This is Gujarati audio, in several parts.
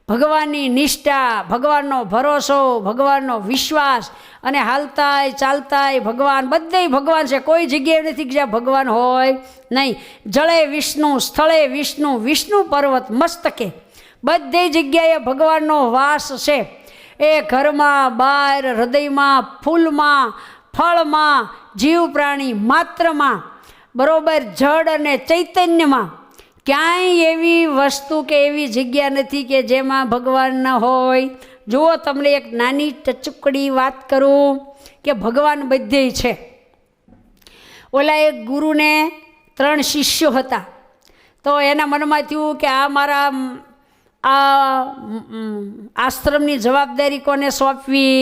ભગવાનની નિષ્ઠા, ભગવાનનો ભરોસો, ભગવાનનો વિશ્વાસ અને હાલતાય ચાલતાય ભગવાન, બધેય ભગવાન છે. કોઈ જગ્યાએ નથી કે જ્યાં ભગવાન હોય નહીં. જળે વિષ્ણુ, સ્થળે વિષ્ણુ, વિષ્ણુ પર્વત મસ્તકે, બધી જગ્યાએ ભગવાનનો વાસ છે. એ ઘરમાં, બહાર, હૃદયમાં, ફૂલમાં, ફળમાં, જીવ પ્રાણી માત્રમાં, બરોબર, જળ અને ચૈતન્યમાં ક્યાંય એવી વસ્તુ કે એવી જગ્યા નથી કે જેમાં ભગવાન ન હોય. જુઓ, તમને એક નાની ટચુકડી વાત કરું કે ભગવાન બધેય છે. ઓલા એક ગુરુને 3 શિષ્યો હતા. તો એના મનમાં થયું કે આ મારા આશ્રમની જવાબદારી કોને સોંપવી.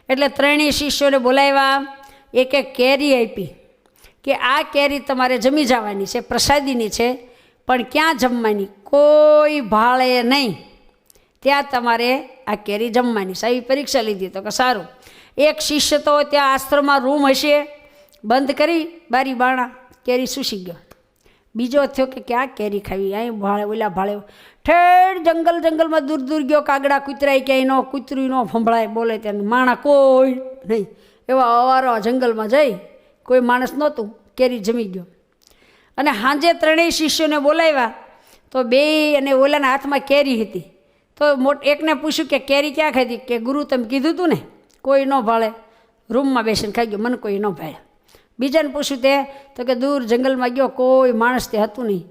એટલે 3 શિષ્યોને બોલાવ્યા, એક કેરી આપી કે આ કેરી તમારે જમી જવાની છે, પ્રસાદીની છે, પણ ક્યાં જમવાની? કોઈ ભાળે નહીં, ત્યાં તમારે આ કેરી જમવાની. આવી પરીક્ષા લીધી. તો કે સારું. એક શિષ્ય તો ત્યાં આશ્રમમાં રૂમ હશે, બંધ કરી બારી બાણા, કેરી સૂસી ગયો. બીજો થયો કે ક્યાં કેરી ખાવી, અહીં ભાળે, ઓલા ભાળે, ઠેઠ જંગલમાં દૂર દૂર ગયો. કાગડા કૂતરાય ક્યાંય ન, કૂતરું ન ફંભળાય, બોલે ત્યાં માણા કોઈ નહીં. એવા અવારો જંગલમાં જઈ કોઈ માણસ નહોતું, કેરી જમી ગયો. અને સાંજે 3 શિષ્યોને બોલાવ્યા. તો 2 અને ઓલાના હાથમાં કેરી હતી. તો એકને પૂછ્યું કે કેરી ક્યાં ખાધી? કે ગુરુ તમે કીધું હતું ને કોઈ ન ભાળે, રૂમમાં બેસીને ખાઈ ગયો, મને કોઈ ન ભાળે. બીજાને પૂછ્યું તે, તો કે દૂર જંગલમાં ગયો, કોઈ માણસ તે હતું નહીં,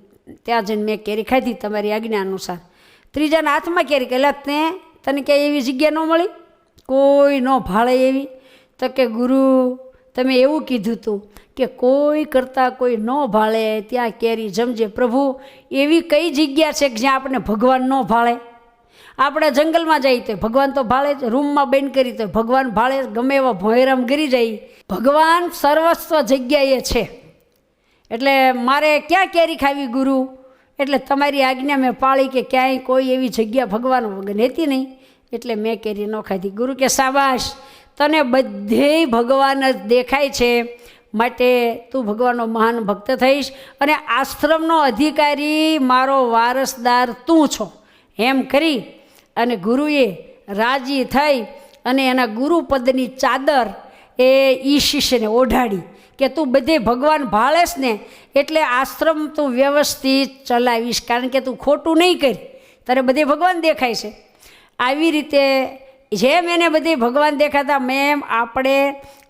ત્યાં જઈને મેં કેરી ખાધી તમારી આજ્ઞા અનુસાર. ત્રીજાના હાથમાં કેરી, કે તને ક્યાંય એવી જગ્યા ન મળી, કોઈ ન ભાળે એવી? તો કે ગુરુ તમે એવું કીધું હતું કે કોઈ કરતાં કોઈ ન ભાળે ત્યાં કેરી જમજે. પ્રભુ, એવી કઈ જગ્યા છે કે જ્યાં આપણને ભગવાન ન ભાળે? આપણે જંગલમાં જઈએ તો ભગવાન તો ભાળે જ, રૂમમાં બંધ કરી તો ભગવાન ભાળે, ગમે એવા ભોયરામ ગરી જાય, ભગવાન સર્વસ્વ જગ્યાએ છે. એટલે મારે ક્યાં કેરી ખાવી ગુરુ? એટલે તમારી આજ્ઞા મેં પાળી કે ક્યાંય કોઈ એવી જગ્યા ભગવાન વગર હતી નહીં, એટલે મેં કેરી ન ખાધી. ગુરુ કે શાબાશ, તને બધે ભગવાન જ દેખાય છે, માટે તું ભગવાનનો મહાન ભક્ત થઈશ અને આશ્રમનો અધિકારી, મારો વારસદાર તું છો. એમ કરી અને ગુરુએ રાજી થઈ અને એના ગુરુપદની ચાદર એ શિષ્યને ઓઢાડી કે તું બધે ભગવાન ભાળેશ ને, એટલે આશ્રમ તું વ્યવસ્થિત ચલાવીશ, કારણ કે તું ખોટું નહીં કરી, તારે બધે ભગવાન દેખાય છે. આવી રીતે જેમ એને બધે ભગવાન દેખાતા, મેમ આપણે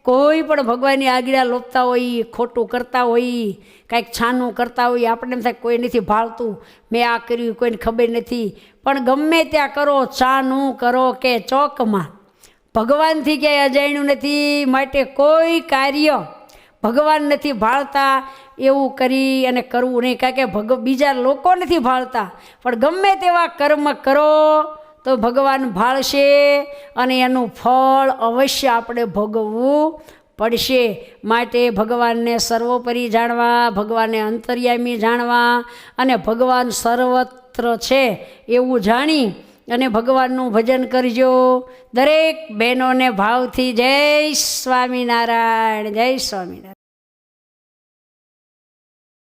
કોઈ પણ ભગવાનની આજ્ઞા લોપતા હોઈએ, ખોટું કરતા હોઈએ, કાંઈક છાનું કરતા હોઈએ, આપણે એમ થાય કોઈ નથી ભાળતું, મેં આ કર્યું, કોઈને ખબર નથી. પણ ગમે ત્યાં કરો, છાનું કરો કે ચોકમાં, ભગવાનથી ક્યાંય અજાણ્યું નથી. માટે કોઈ કાર્ય ભગવાન નથી ભાળતા એવું કરી અને કરવું નહીં, કારણ કે બીજા લોકો નથી ભાળતા, પણ ગમે તેવા કર્મ કરો તો ભગવાન ભાળશે અને એનું ફળ અવશ્ય આપણે ભોગવવું પડશે. માટે ભગવાનને સર્વોપરી જાણવા, ભગવાનને અંતર્યામી જાણવા અને ભગવાન સર્વત્ર છે એવું જાણી અને ભગવાનનું ભજન કરજો. દરેક બહેનોને ભાવથી જય સ્વામિનારાયણ, જય સ્વામિનારાયણ.